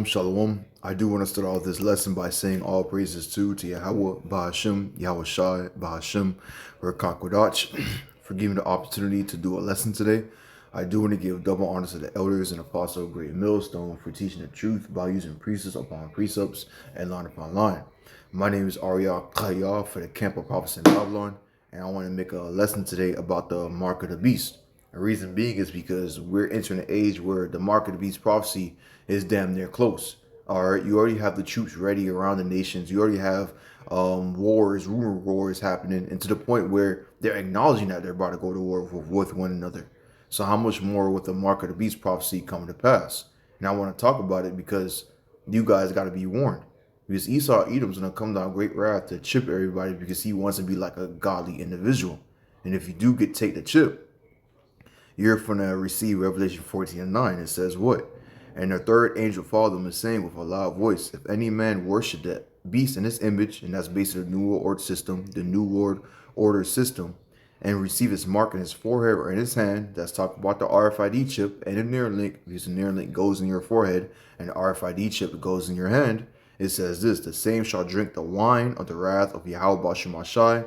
Shalom. I do want to start off this lesson by saying all praises to YAHAWAH, BAHASHAM, YAHAWASHI, BAHASHAM, RAWCHAA, QADASH, for giving the opportunity to do a lesson today. I do want to give double honors to the elders and apostle of GREATMILLSTONE for teaching the truth by using precepts upon precepts and line upon line. My name is RAWCHAA for the Camp of Prophesy in Babylon, and I want to make a lesson today about the mark of the beast. The reason being is because we're entering an age where the mark of the beast prophecy is damn near close. All right, you already have the troops ready around the nations. You already have wars, rumor wars happening, and to the point where they're acknowledging that they're about to go to war with one another. So how much more with the mark of the beast prophecy coming to pass? And I want to talk about it because you guys got to be warned. Because Esau Edom's going to come down great wrath to chip everybody because he wants to be like a godly individual. And if you do take the chip, you're going to receive Revelation 14:9. It says what? And the third angel followed them and saying with a loud voice, if any man worship that beast in his image, and that's based on the New World Order system, and receive his mark in his forehead or in his hand, that's talking about the RFID chip and the near link, because the near link goes in your forehead and the RFID chip goes in your hand. It says this, the same shall drink the wine of the wrath of YAHWASHI,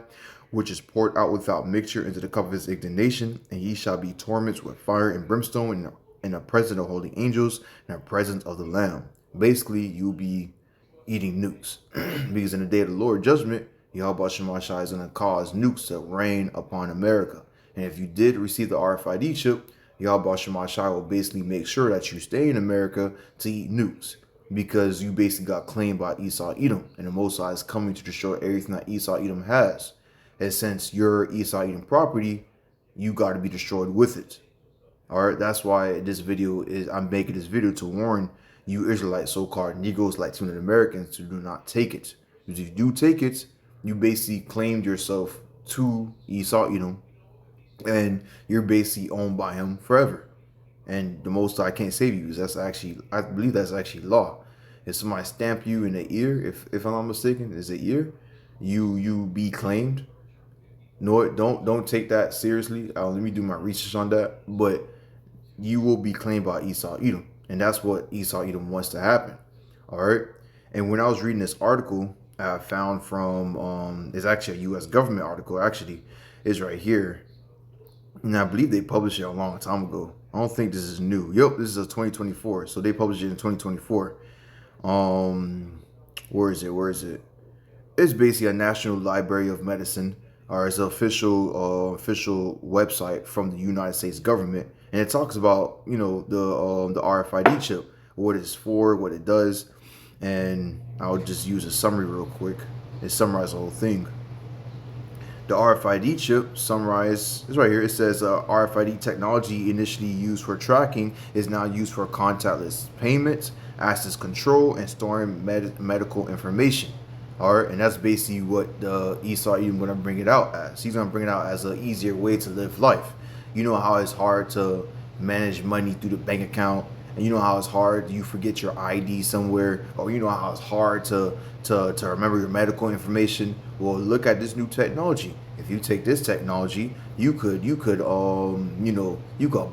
which is poured out without mixture into the cup of his indignation, and ye shall be tormented with fire and brimstone in the presence of holy angels and the presence of the Lamb. Basically, you'll be eating nukes. Because in the day of the Lord judgment, YAHWASHI is going to cause nukes to rain upon America. And if you did receive the RFID chip, YAHWASHI will basically make sure that you stay in America to eat nukes. Because you basically got claimed by Esau Edom. And the Most High is coming to destroy everything that Esau Edom has. And since you're Esau Edom property, you got to be destroyed with it. All right, that's why this video I'm making this video to warn you Israelites, so-called Negroes, Latino Americans, to do not take it. Because if you do take it, you basically claimed yourself to Esau Edom, and you're basically owned by him forever. And the Most High can't save you, because that's actually, I believe that's actually law. If somebody stamp you in the ear, if I'm not mistaken, is the ear, you be claimed. No, don't take that seriously. Let me do my research on that. But you will be claimed by Esau Edom, and that's what Esau Edom wants to happen. All right. And when I was reading this article, I found from it's actually a U.S. government article. Actually, is right here, and I believe they published it a long time ago. I don't think this is new. Yep, this is a 2024. So they published it in 2024. Where is it? It's basically a National Library of Medicine, or it's an official website from the United States government, and it talks about the RFID chip, what it's for, what it does, and I'll just use a summary real quick. It summarizes the whole thing. The RFID chip summarized is right here. It says RFID technology initially used for tracking is now used for contactless payments, access control, and storing medical information. All right, and that's basically what the Esau Edom going to bring it out as. He's going to bring it out as an easier way to live life. You know how it's hard to manage money through the bank account, and you know how it's hard you forget your ID somewhere, or you know how it's hard to remember your medical information. Well, look at this new technology. If you take this technology, you could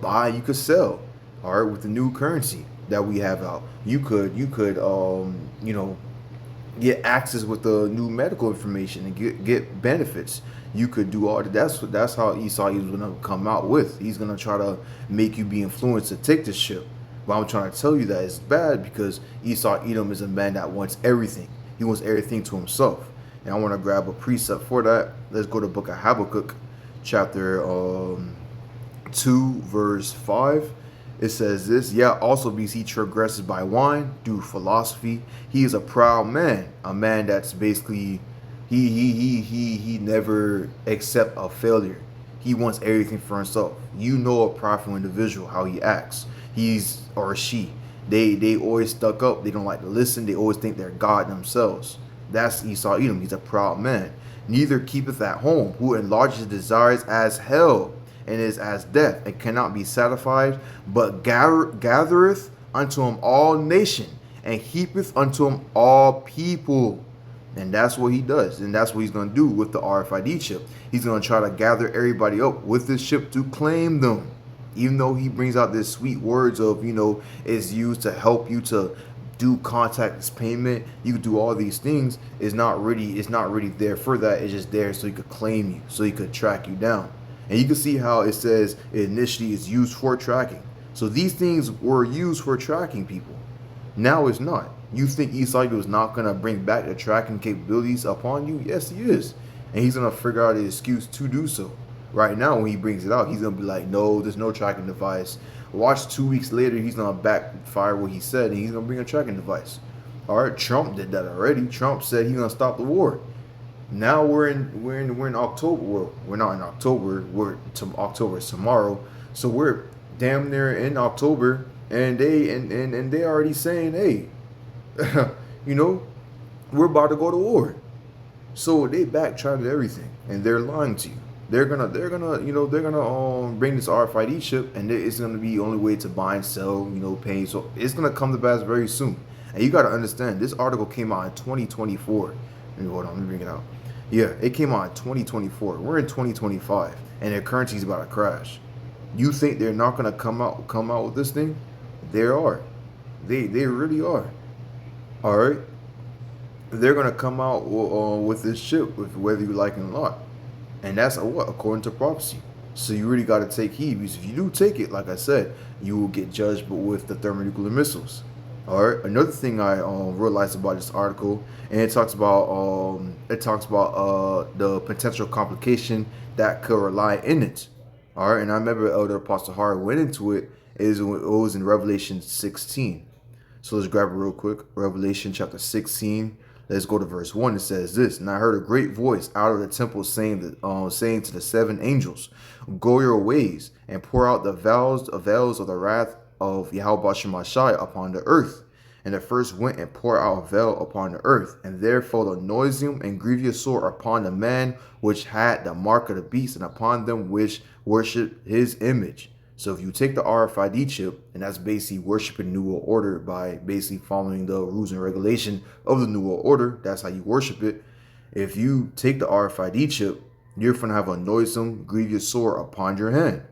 buy, you could sell. All right, with the new currency that we have out, you could get access with the new medical information and get benefits. You could do all that. That's how Esau is going to come out with. He's going to try to make you be influenced to take this ship. But I'm trying to tell you that it's bad, because Esau Edom is a man that wants everything. He wants everything to himself. And I want to grab a precept for that. Let's go to the book of Habakkuk, chapter 2, verse 5. It says this, yeah, also because he transgresses by wine, through philosophy. He is a proud man, a man that's basically, he never accept a failure. He wants everything for himself. You know a prideful individual, how he acts. He's, or she, they always stuck up. They don't like to listen. They always think they're God themselves. That's Esau Edom. He's a proud man. Neither keepeth at home, who enlarges his desires as hell, and is as death, and cannot be satisfied, but gathereth unto him all nation, and heapeth unto him all people. And that's what he does. And that's what he's going to do with the RFID chip. He's going to try to gather everybody up with this chip to claim them. Even though he brings out this sweet words of, it's used to help you to do contactless payment. You could do all these things. It's not really there for that. It's just there so he could claim you, so he could track you down. And you can see how it says initially it's used for tracking. So these things were used for tracking people. Now it's not. You think Eastside is not gonna bring back the tracking capabilities upon you? Yes, he is, and he's gonna figure out an excuse to do so. Right now, when he brings it out, he's gonna be like, "No, there's no tracking device." Watch 2 weeks later, he's gonna backfire what he said, and he's gonna bring a tracking device. All right, Trump did that already. Trump said he's gonna stop the war. Now we're in October. Well, we're not in October. October is tomorrow, so we're damn near in October, and they already saying, "Hey, you know, we're about to go to war." So they backtracked everything, and they're lying to you. They're gonna bring this RFID chip, and it's gonna be the only way to buy and sell, pay. So it's gonna come to pass very soon. And you gotta understand, this article came out in 2024. Hold on, let me bring it out. Yeah, it came out in 2024. We're in 2025, and their currency's about to crash. You think they're not gonna come out with this thing? They are. They really are. All right. They're gonna come out with this chip, whether you like it or not. And that's what, according to prophecy. So you really got to take heed, because if you do take it, like I said, you will get judged, but with the thermonuclear missiles. All right. Another thing I realized about this article, and it talks about the potential complication that could lie in it. All right. And I remember Elder Apostle Hart went into it. It was in Revelation 16. So let's grab it real quick. Revelation chapter 16. Let's go to verse 1. It says this: "And I heard a great voice out of the temple saying to the seven angels, Go your ways, and pour out the vials of the wrath of YAHAWASHI upon the earth. And the first went and poured out a veil upon the earth, and there fell a noisome and grievous sore upon the man which had the mark of the beast, and upon them which worshipped his image." So if you take the RFID chip, and that's basically worshiping New World Order by basically following the rules and regulation of the New World Order, that's how you worship it. If you take the RFID chip, you're going to have a noisome, grievous sore upon your hand.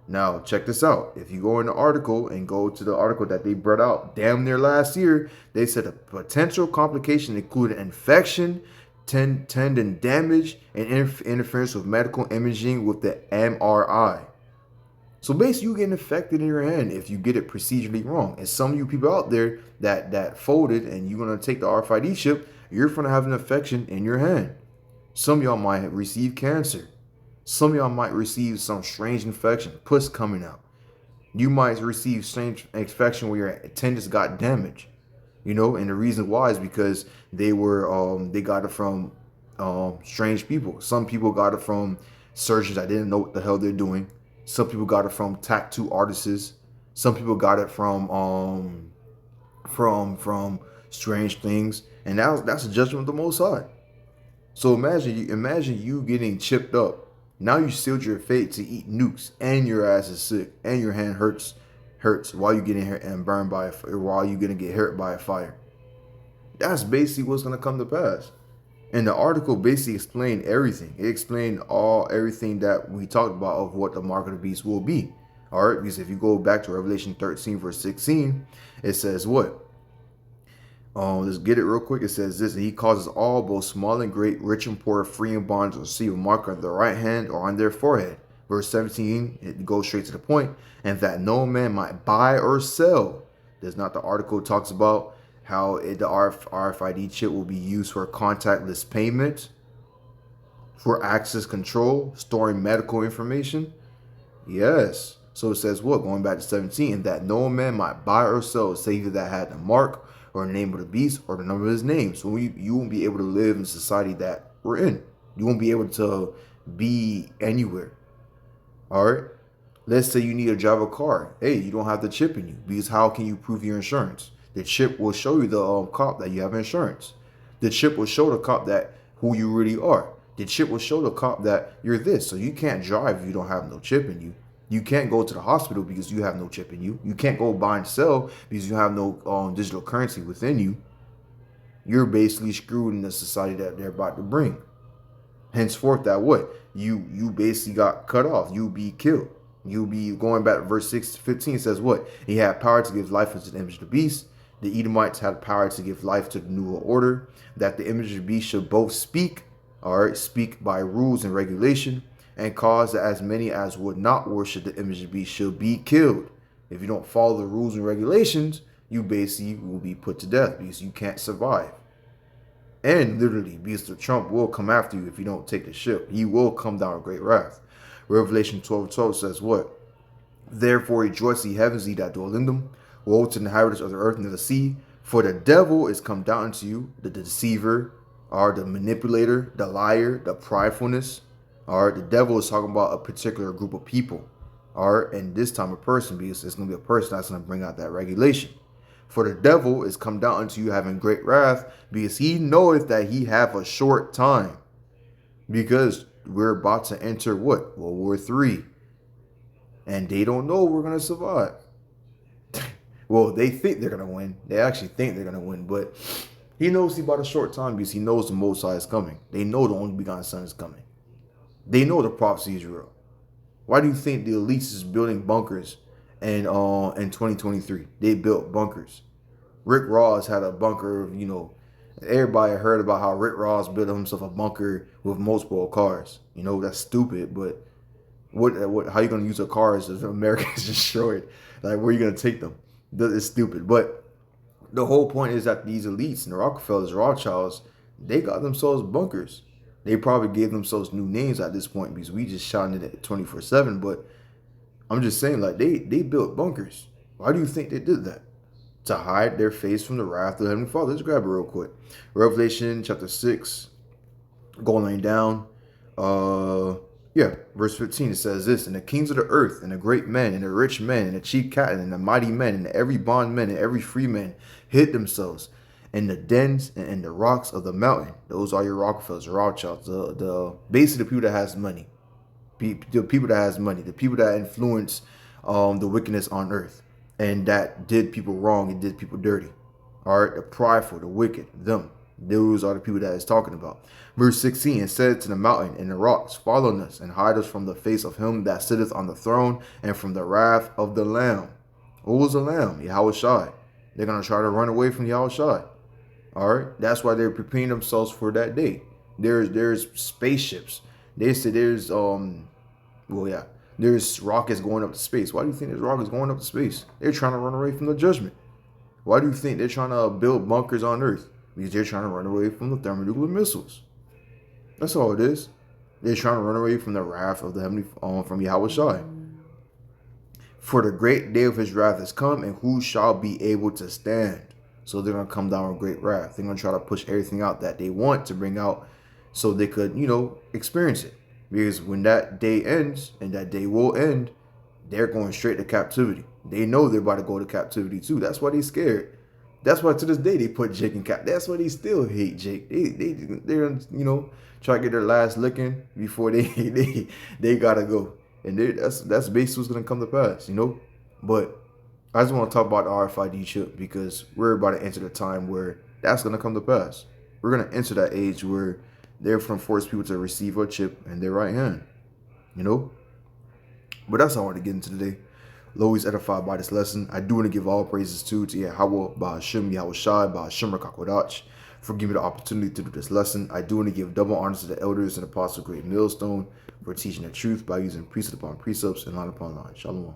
Now, check this out. If you go in the article and go to the article that they brought out damn near last year, they said a potential complication included infection, tendon damage, and interference with medical imaging with the MRI. So basically, you get infected in your hand if you get it procedurally wrong. And some of you people out there that folded and you're going to take the RFID chip, you're going to have an infection in your hand. Some of y'all might receive cancer. Some of y'all might receive some strange infection, pus coming out. You might receive strange infection where your tendons got damaged. And the reason why is because they got it from strange people. Some people got it from surgeons that didn't know what the hell they're doing. Some people got it from tattoo artists. Some people got it from strange things, and that's a judgment of the Most High. So imagine you getting chipped up. Now you sealed your fate to eat nukes, and your ass is sick, and your hand hurts while you getting hurt and burned by while you gonna get hurt by a fire. That's basically what's gonna come to pass. And the article basically explained everything. It explained everything that we talked about of what the mark of the beast will be. All right, because if you go back to Revelation 13, verse 16, it says what? Let's get it real quick. It says this: "And he causes all, both small and great, rich and poor, free and bond, to receive a mark on their right hand or on their forehead." Verse 17, it goes straight to the point. "And that no man might buy or sell." Does not the article talks about how the RFID chip will be used for contactless payment, for access control, storing medical information? Yes. So it says what? Going back to 17, "And that no man might buy or sell, save that had the mark or the name of the beast or the number of his name." So you won't be able to live in the society that we're in. You won't be able to be anywhere. All right. Let's say you need to drive a car. Hey, you don't have the chip in you, because how can you prove your insurance? The chip will show you the cop that you have insurance. The chip will show the cop that who you really are. The chip will show the cop that you're this. So you can't drive if you don't have no chip in you. You can't go to the hospital because you have no chip in you. You can't go buy and sell because you have no digital currency within you. You're basically screwed in the society that they're about to bring. Henceforth, that what? You basically got cut off. You'll be killed. You'll be going back to verse 15 says what? "He had power to give life unto the image of the beast." The Edomites had power to give life to the new order, that the image of the beast should both speak, speak by rules and regulation, and cause that as many as would not worship the image of the beast should be killed. If you don't follow the rules and regulations, you basically will be put to death because you can't survive. And literally, because the Trump will come after you if you don't take the ship. He will come down with great wrath. Revelation 12:12 says what? Therefore rejoice, ye heavens, ye that dwell in them. Woe to the inhabitants of the earth and of the sea. For the devil is come down unto you, the deceiver, or the manipulator, the liar, the pridefulness. The devil is talking about a particular group of people. And this time a person, because it's going to be a person that's going to bring out that regulation. For the devil is come down unto you having great wrath, because he knoweth that he have a short time. Because we're about to enter what? World War III. And they don't know we're going to survive. Well, they think they're going to win. They actually think they're going to win. But he knows about a short time because he knows the Most High is coming. They know the only begotten Son is coming. They know the prophecy is real. Why do you think the elites is building bunkers in 2023? They built bunkers. Rick Ross had a bunker, everybody heard about how Rick Ross built himself a bunker with multiple cars. That's stupid, but how you going to use a car if America is destroyed? Like, where are you going to take them? It's stupid. But the whole point is that these elites and the Rockefellers, Rothschilds, they got themselves bunkers. They probably gave themselves new names at this point because we just shouting it at 24/7. But I'm just saying, like, they built bunkers. Why do you think they did that? To hide their face from the wrath of the Heavenly Father. Let's grab it real quick. Revelation chapter 6, going down. Verse 15, it says this: and the kings of the earth, and the great men, and the rich men, and the chief captain, and the mighty men, and every bondman, and every free man hid themselves in the dens and in the rocks of the mountain. Those are your Rockefellers, Rothschilds, basically the people that has money. The people that has money, the people that influence the wickedness on earth, and that did people wrong and did people dirty. The prideful, the wicked, them. Those are the people that it's talking about. Verse 16, it said to the mountain and the rocks, follow us and hide us from the face of him that sitteth on the throne and from the wrath of the Lamb. Who was the Lamb? YAHAWASHI. They're going to try to run away from YAHAWASHI. That's why they're preparing themselves for that day. There's spaceships. They say there's rockets going up to space. Why do you think there's rockets going up to space? They're trying to run away from the judgment. Why do you think they're trying to build bunkers on Earth? Because they're trying to run away from the thermonuclear missiles. That's all it is. They're trying to run away from the wrath of the heavenly, from YAHAWASHI. For the great day of his wrath has come, and who shall be able to stand? So they're going to come down with great wrath. They're going to try to push everything out that they want to bring out so they could, experience it. Because when that day ends, and that day will end, they're going straight to captivity. They know they're about to go to captivity too. That's why they're scared. That's why to this day they put Jake in cap. That's why they still hate Jake. They're try to get their last licking before they gotta go. And that's basically what's gonna come to pass, But I just want to talk about the RFID chip because we're about to enter the time where that's gonna come to pass. We're gonna enter that age where they're going to force people to receive a chip in their right hand. But that's all I want to get into today. Always edified by this lesson. I do want to give all praises to YAHAWAH, BAHASHAM, YAHAWASHI, BAHASHAM, QADASH for giving me the opportunity to do this lesson. I do want to give double honors to the elders and apostle Great Millstone for teaching the truth by using precept upon precepts and line upon line. Shalom.